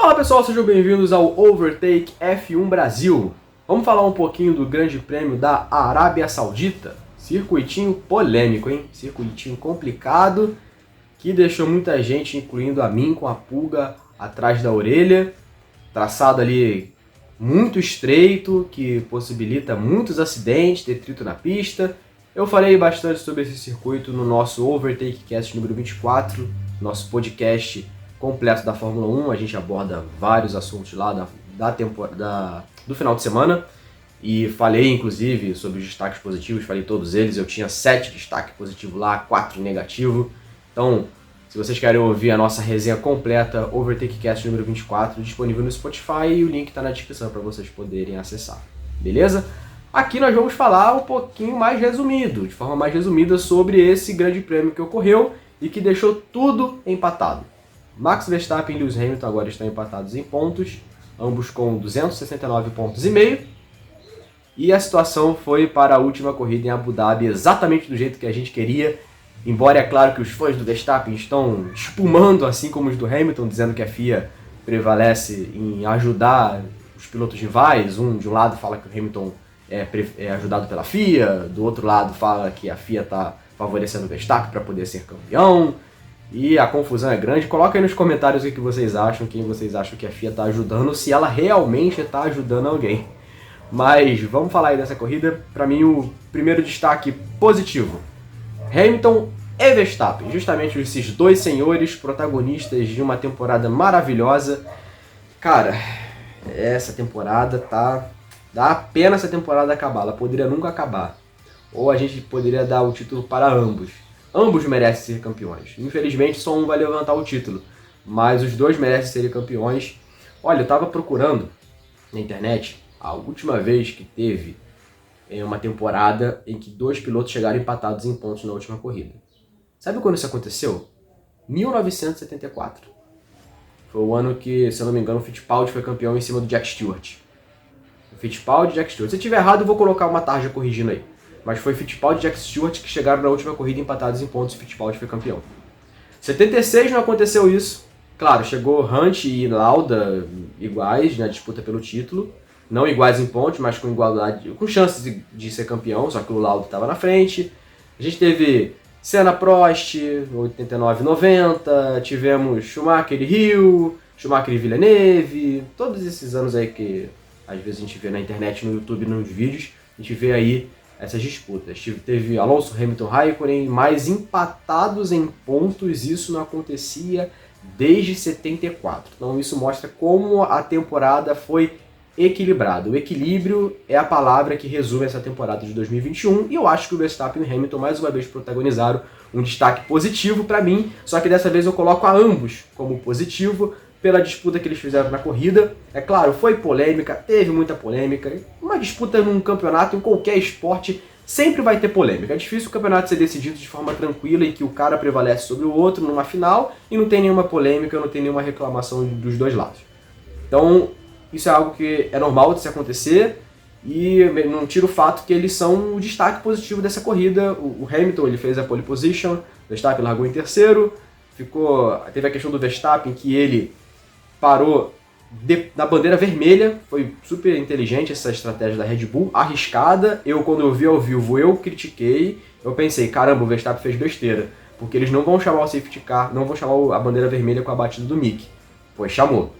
Fala pessoal, sejam bem-vindos ao Overtake F1 Brasil. Vamos falar um pouquinho do Grande Prêmio da Arábia Saudita. Circuitinho polêmico, hein? Circuitinho complicado que deixou muita gente, incluindo a mim, com a pulga atrás da orelha. Traçado ali muito estreito, que possibilita muitos acidentes, detrito na pista. Eu falei bastante sobre esse circuito no nosso Overtake Cast número 24, nosso podcast completo da Fórmula 1. A gente aborda vários assuntos lá do final de semana. E falei, inclusive, sobre os destaques positivos, falei todos eles. Eu tinha 7 destaques positivos lá, 4 negativos. Então, se vocês querem ouvir a nossa resenha completa, Overtake Cast número 24, disponível no Spotify, e o link está na descrição para vocês poderem acessar. Beleza? Aqui nós vamos falar um pouquinho mais resumido, de forma mais resumida, sobre esse grande prêmio que ocorreu e que deixou tudo empatado. Max Verstappen e Lewis Hamilton agora estão empatados em pontos, ambos com 269 pontos e meio. E a situação foi para a última corrida em Abu Dhabi exatamente do jeito que a gente queria. Embora é claro que os fãs do Verstappen estão espumando, assim como os do Hamilton, dizendo que a FIA prevalece em ajudar os pilotos rivais. De um lado fala que o Hamilton é ajudado pela FIA, do outro lado fala que a FIA está favorecendo o Verstappen para poder ser campeão. E a confusão é grande. Coloca aí nos comentários o que vocês acham, quem vocês acham que a FIA está ajudando, se ela realmente está ajudando alguém. Mas vamos falar aí dessa corrida. Para mim, o primeiro destaque positivo: Hamilton e Verstappen, justamente esses dois senhores protagonistas de uma temporada maravilhosa. Cara, essa temporada tá... dá pena essa temporada acabar, ela poderia nunca acabar. Ou a gente poderia dar o título para ambos. Ambos merecem ser campeões. Infelizmente, só um vai levantar o título, mas os dois merecem ser campeões. Olha, eu tava procurando na internet a última vez que teve uma temporada em que dois pilotos chegaram empatados em pontos na última corrida. Sabe quando isso aconteceu? 1974. Foi o ano que, se eu não me engano, o Fittipaldi foi campeão em cima do Jack Stewart. O Fittipaldi e Jack Stewart. Se eu estiver errado, eu vou colocar uma tarja corrigindo aí. Mas foi Fittipaldi e Jack Stewart que chegaram na última corrida empatados em pontos e Fittipaldi foi campeão. 76 não aconteceu isso. Claro, chegou Hunt e Lauda iguais na disputa pelo título. Não iguais em pontos, mas com igualdade, com chances de ser campeão, só que o Lauda estava na frente. A gente teve Senna Prost, 89 e 90, tivemos Schumacher e Hill, Schumacher e Villeneuve, todos esses anos aí que às vezes a gente vê na internet, no YouTube, nos vídeos, a gente vê aí essas disputas. Teve Alonso, Hamilton, Raikkonen, mais empatados em pontos, isso não acontecia desde 74. Então isso mostra como a temporada foi equilibrada. O equilíbrio é a palavra que resume essa temporada de 2021, e eu acho que o Verstappen e o Hamilton mais uma vez protagonizaram um destaque positivo para mim, só que dessa vez eu coloco a ambos como positivo, pela disputa que eles fizeram na corrida. É claro, foi polêmica, teve muita polêmica. Uma disputa num campeonato, em qualquer esporte, sempre vai ter polêmica. É difícil o campeonato ser decidido de forma tranquila, em que o cara prevalece sobre o outro numa final e não tem nenhuma polêmica, não tem nenhuma reclamação dos dois lados. Então, isso é algo que é normal de se acontecer, e não tira o fato que eles são o destaque positivo dessa corrida. O Hamilton, ele fez a pole position, o Verstappen largou em terceiro, teve a questão do Verstappen que ele parou na bandeira vermelha. Foi super inteligente essa estratégia da Red Bull, arriscada. Quando eu vi ao vivo, eu critiquei. Eu pensei, caramba, o Verstappen fez besteira, porque eles não vão chamar o safety car, não vão chamar a bandeira vermelha com a batida do Mick. Pois chamou.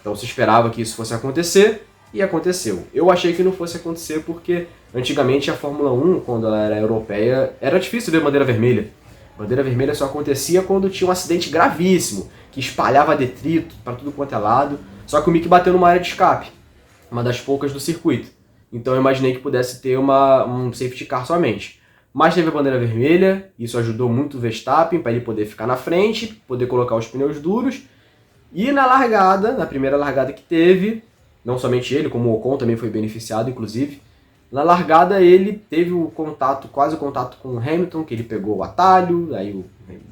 Então se esperava que isso fosse acontecer, e aconteceu. Eu achei que não fosse acontecer porque antigamente a Fórmula 1, quando ela era europeia, era difícil ver bandeira vermelha. Bandeira vermelha só acontecia quando tinha um acidente gravíssimo, que espalhava detrito para tudo quanto é lado. Só que o Mick bateu numa área de escape, uma das poucas do circuito. Então eu imaginei que pudesse ter um safety car somente. Mas teve a bandeira vermelha, isso ajudou muito o Verstappen para ele poder ficar na frente, poder colocar os pneus duros. E na largada, na primeira largada que teve, não somente ele, como o Ocon também foi beneficiado, inclusive. Na largada ele teve quase o contato com o Hamilton, que ele pegou o atalho, aí o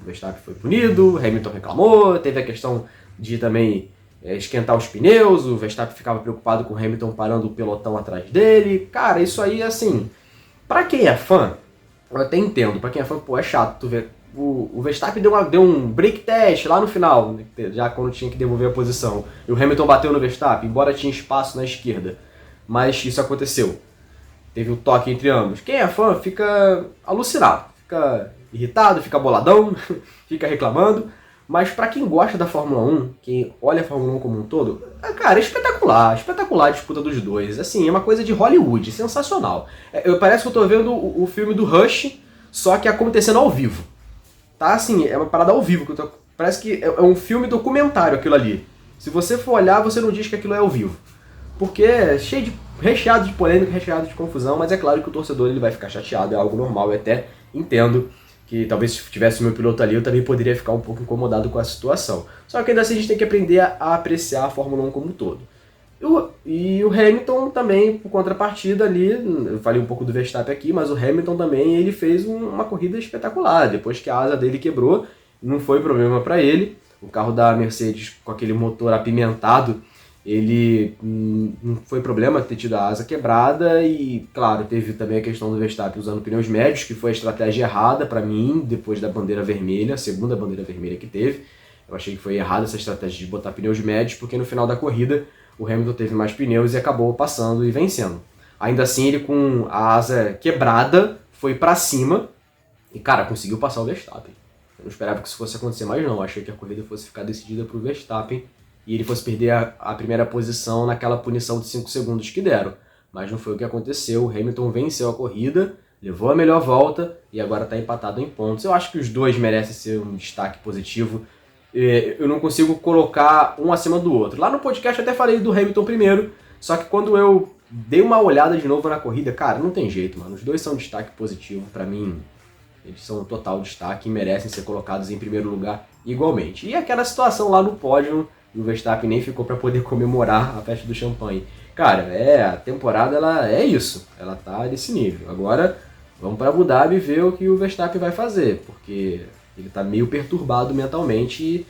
Verstappen foi punido, o Hamilton reclamou, teve a questão de também esquentar os pneus, o Verstappen ficava preocupado com o Hamilton parando o pelotão atrás dele. Cara, isso aí, assim, pra quem é fã, eu até entendo, pra quem é fã, pô, é chato tu ver o Verstappen deu um break test lá no final, já quando tinha que devolver a posição. E o Hamilton bateu no Verstappen, embora tinha espaço na esquerda. Mas isso aconteceu. Teve um toque entre ambos. Quem é fã fica alucinado, fica irritado, fica boladão, fica reclamando. Mas pra quem gosta da Fórmula 1, quem olha a Fórmula 1 como um todo, cara, é espetacular, espetacular a disputa dos dois. Assim, é uma coisa de Hollywood, sensacional. Parece que eu tô vendo o filme do Rush, só que acontecendo ao vivo. Tá, assim, é uma parada ao vivo. Parece que é um filme documentário aquilo ali. Se você for olhar, você não diz que aquilo é ao vivo. Porque é recheado de polêmica, recheado de confusão, mas é claro que o torcedor ele vai ficar chateado, é algo normal, eu até entendo que talvez se tivesse o meu piloto ali, eu também poderia ficar um pouco incomodado com a situação. Só que ainda assim a gente tem que aprender a apreciar a Fórmula 1 como um todo. E o Hamilton também, por contrapartida ali, eu falei um pouco do Verstappen aqui, mas o Hamilton também ele fez uma corrida espetacular. Depois que a asa dele quebrou, não foi problema para ele. O carro da Mercedes com aquele motor apimentado, ele não foi problema ter tido a asa quebrada e, claro, teve também a questão do Verstappen usando pneus médios, que foi a estratégia errada para mim, depois da bandeira vermelha, a segunda bandeira vermelha que teve. Eu achei que foi errada essa estratégia de botar pneus médios, porque no final da corrida o Hamilton teve mais pneus e acabou passando e vencendo. Ainda assim, ele com a asa quebrada foi para cima e, cara, conseguiu passar o Verstappen. Eu não esperava que isso fosse acontecer mais não, eu achei que a corrida fosse ficar decidida para o Verstappen e ele fosse perder a primeira posição naquela punição de 5 segundos que deram. Mas não foi o que aconteceu, o Hamilton venceu a corrida, levou a melhor volta e agora está empatado em pontos. Eu acho que os dois merecem ser um destaque positivo. Eu não consigo colocar um acima do outro. Lá no podcast eu até falei do Hamilton primeiro, só que quando eu dei uma olhada de novo na corrida, cara, não tem jeito, mano. Os dois são destaque positivo, pra mim, eles são um total destaque e merecem ser colocados em primeiro lugar igualmente. E aquela situação lá no pódio, o Verstappen nem ficou pra poder comemorar a festa do champanhe. Cara, a temporada ela é isso, ela tá desse nível. Agora, vamos pra Abu Dhabi ver o que o Verstappen vai fazer, porque ele tá meio perturbado mentalmente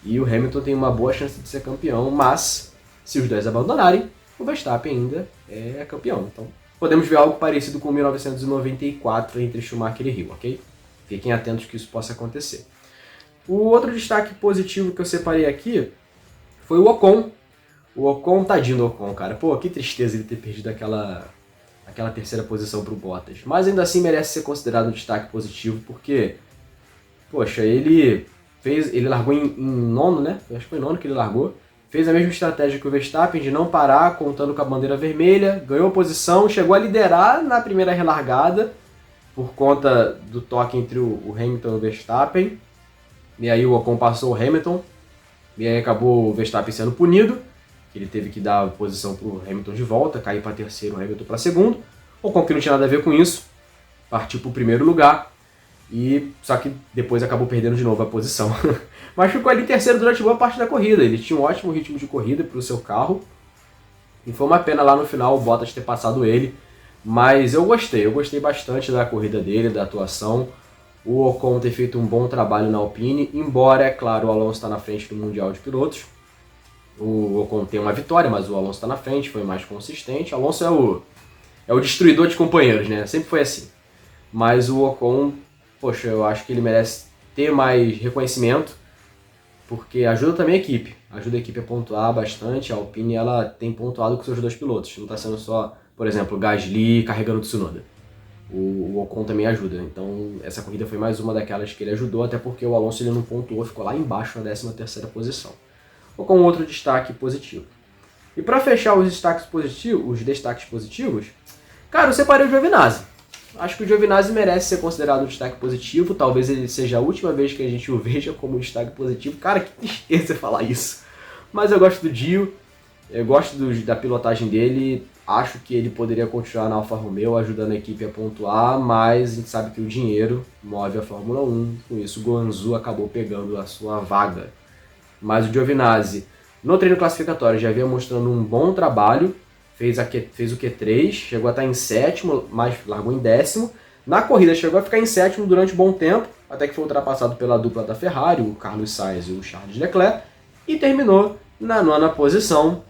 e o Hamilton tem uma boa chance de ser campeão, mas se os dois abandonarem, o Verstappen ainda é campeão. Então podemos ver algo parecido com 1994 entre Schumacher e Hill, ok? Fiquem atentos que isso possa acontecer. O outro destaque positivo que eu separei aqui foi o Ocon. O Ocon, tadinho do Ocon, cara. Pô, que tristeza ele ter perdido aquela terceira posição pro Bottas. Mas ainda assim merece ser considerado um destaque positivo, porque poxa, ele largou em nono, né? Acho que foi nono que ele largou. Fez a mesma estratégia que o Verstappen, de não parar, contando com a bandeira vermelha. Ganhou posição, chegou a liderar na primeira relargada, por conta do toque entre o Hamilton e o Verstappen. E aí o Ocon passou o Hamilton. E aí acabou o Verstappen sendo punido. Ele teve que dar a posição para o Hamilton de volta, cair para terceiro, o Hamilton para segundo. O Ocon, que não tinha nada a ver com isso, partiu para o primeiro lugar. Só que depois acabou perdendo de novo a posição. Mas ficou ali em terceiro durante boa parte da corrida. Ele tinha um ótimo ritmo de corrida para o seu carro. E foi uma pena lá no final o Bottas ter passado ele. Mas eu gostei bastante da corrida dele, da atuação. O Ocon ter feito um bom trabalho na Alpine. Embora, é claro, o Alonso está na frente do Mundial de Pilotos. O Ocon tem uma vitória, mas o Alonso está na frente, foi mais consistente. O Alonso é o destruidor de companheiros, né? Sempre foi assim. Mas o Ocon, poxa, eu acho que ele merece ter mais reconhecimento, porque ajuda também a equipe. Ajuda a equipe a pontuar bastante. A Alpine, ela tem pontuado com seus dois pilotos. Não está sendo só, por exemplo, o Gasly carregando o Tsunoda. O Ocon também ajuda. Então, essa corrida foi mais uma daquelas que ele ajudou, até porque o Alonso ele não pontuou, ficou lá embaixo na 13ª posição. Com outro destaque positivo. E para fechar os destaques positivos, cara, eu separei o Giovinazzi. Acho que o Giovinazzi merece ser considerado um destaque positivo. Talvez ele seja a última vez que a gente o veja como um destaque positivo. Cara, que tristeza falar isso. Mas eu gosto do Gio, eu gosto da pilotagem dele. Acho que ele poderia continuar na Alfa Romeo, ajudando a equipe a pontuar, mas a gente sabe que o dinheiro move a Fórmula 1. Com isso, o Guanzu acabou pegando a sua vaga. Mas o Giovinazzi, no treino classificatório, já vinha mostrando um bom trabalho, fez o Q3, chegou a estar em sétimo, mas largou em décimo. Na corrida chegou a ficar em sétimo durante um bom tempo, até que foi ultrapassado pela dupla da Ferrari, o Carlos Sainz e o Charles Leclerc, e terminou na 9ª posição,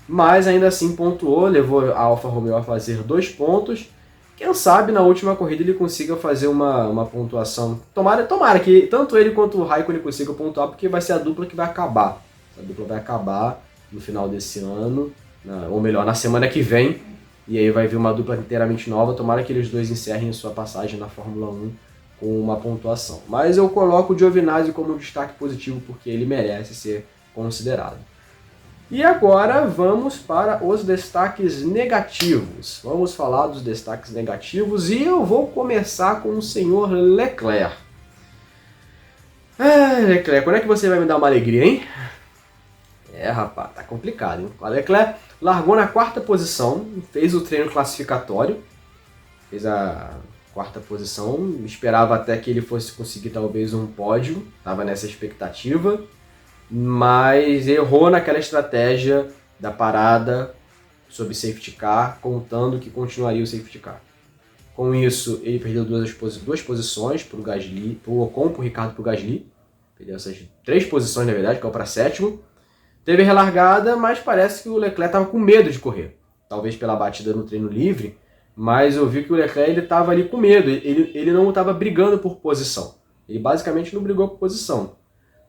mas ainda assim pontuou, levou a Alfa Romeo a fazer 2 pontos, Quem sabe na última corrida ele consiga fazer uma pontuação. Tomara que tanto ele quanto o Raikkonen consigam pontuar, porque vai ser a dupla que vai acabar. A dupla vai acabar no final desse ano, ou melhor, na semana que vem. E aí vai vir uma dupla inteiramente nova. Tomara que eles dois encerrem sua passagem na Fórmula 1 com uma pontuação. Mas eu coloco o Giovinazzi como um destaque positivo, porque ele merece ser considerado. E agora vamos para os destaques negativos. Vamos falar dos destaques negativos e eu vou começar com o senhor Leclerc. Leclerc, quando é que você vai me dar uma alegria, hein? Rapaz, tá complicado, hein? O Leclerc largou na 4ª posição, fez o treino classificatório, fez a 4ª posição, esperava até que ele fosse conseguir talvez um pódio, estava nessa expectativa, mas errou naquela estratégia da parada sob safety car, contando que continuaria o safety car. Com isso, ele perdeu duas posições para o Gasly, para o Ocon, para o Ricardo e para o Gasly, perdeu essas 3 posições na verdade, caiu para 7º. Teve relargada, mas parece que o Leclerc estava com medo de correr. Talvez pela batida no treino livre, mas eu vi que o Leclerc estava ali com medo. Ele não estava brigando por posição. Ele basicamente não brigou por posição.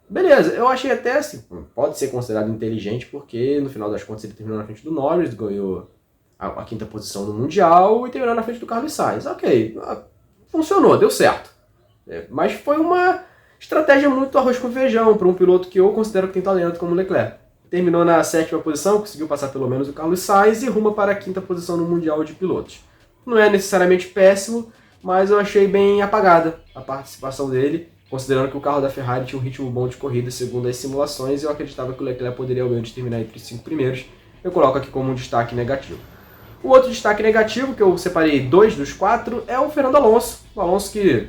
Beleza, eu achei até assim, pode ser considerado inteligente, porque no final das contas ele terminou na frente do Norris, ganhou a 5ª posição no Mundial e terminou na frente do Carlos Sainz. Ok, funcionou, deu certo. Mas foi uma estratégia muito arroz com feijão para um piloto que eu considero que tem talento como o Leclerc. Terminou na 7ª posição, conseguiu passar pelo menos o Carlos Sainz e ruma para a 5ª posição no Mundial de Pilotos. Não é necessariamente péssimo, mas eu achei bem apagada a participação dele, considerando que o carro da Ferrari tinha um ritmo bom de corrida segundo as simulações e eu acreditava que o Leclerc poderia ao menos terminar entre os 5 primeiros. Eu coloco aqui como um destaque negativo. O outro destaque negativo, que eu separei 2 dos 4, é o Fernando Alonso. O Alonso que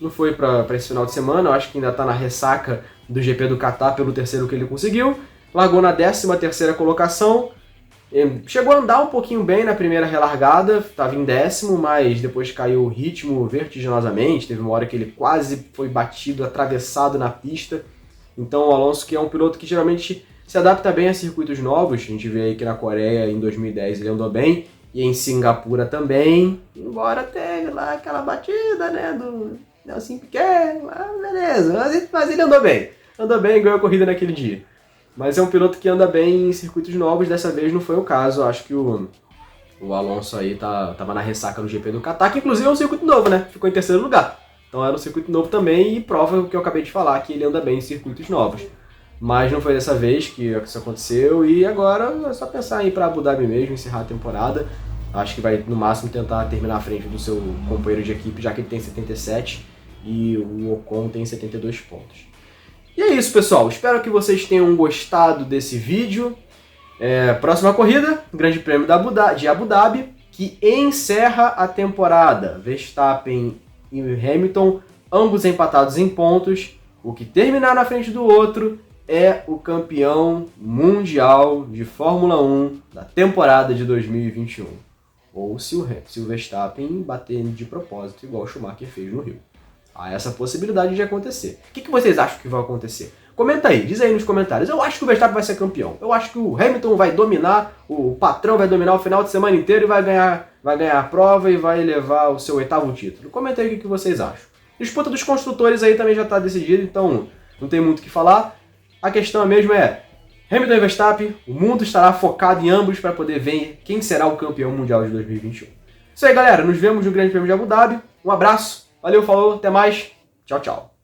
não foi para esse final de semana, eu acho que ainda está na ressaca do GP do Qatar pelo terceiro que ele conseguiu. Largou na 13ª colocação, chegou a andar um pouquinho bem na primeira relargada, estava em 10º, mas depois caiu o ritmo vertiginosamente, teve uma hora que ele quase foi batido, atravessado na pista. Então o Alonso, que é um piloto que geralmente se adapta bem a circuitos novos, a gente vê aí que na Coreia em 2010 ele andou bem, e em Singapura também, embora tenha lá aquela batida, né, do Nelson Piquet, beleza, mas ele andou bem e ganhou a corrida naquele dia. Mas é um piloto que anda bem em circuitos novos, dessa vez não foi o caso. Acho que o Alonso aí tava na ressaca no GP do Qatar, que inclusive é um circuito novo, né? Ficou em 3º lugar. Então era um circuito novo também e prova o que eu acabei de falar, que ele anda bem em circuitos novos. Mas não foi dessa vez que isso aconteceu e agora é só pensar em ir para Abu Dhabi mesmo, encerrar a temporada. Acho que vai no máximo tentar terminar à frente do seu companheiro de equipe, já que ele tem 77 e o Ocon tem 72 pontos. E é isso, pessoal. Espero que vocês tenham gostado desse vídeo. Próxima corrida, Grande Prêmio de Abu Dhabi, que encerra a temporada. Verstappen e Hamilton, ambos empatados em pontos. O que terminar na frente do outro é o campeão mundial de Fórmula 1 da temporada de 2021. Ou se o Verstappen bater de propósito, igual o Schumacher fez no Rio. Há essa possibilidade de acontecer. O que vocês acham que vai acontecer? Comenta aí, diz aí nos comentários. Eu acho que o Verstappen vai ser campeão. Eu acho que o Hamilton vai dominar, o patrão vai dominar o final de semana inteiro e vai ganhar a prova e vai levar o seu 8º título. Comenta aí o que vocês acham. Disputa dos construtores aí também já está decidida, então não tem muito o que falar. A questão mesmo é Hamilton e Verstappen, o mundo estará focado em ambos para poder ver quem será o campeão mundial de 2021. Isso aí, galera. Nos vemos no Grande Prêmio de Abu Dhabi. Um abraço. Valeu, falou, até mais. Tchau, tchau.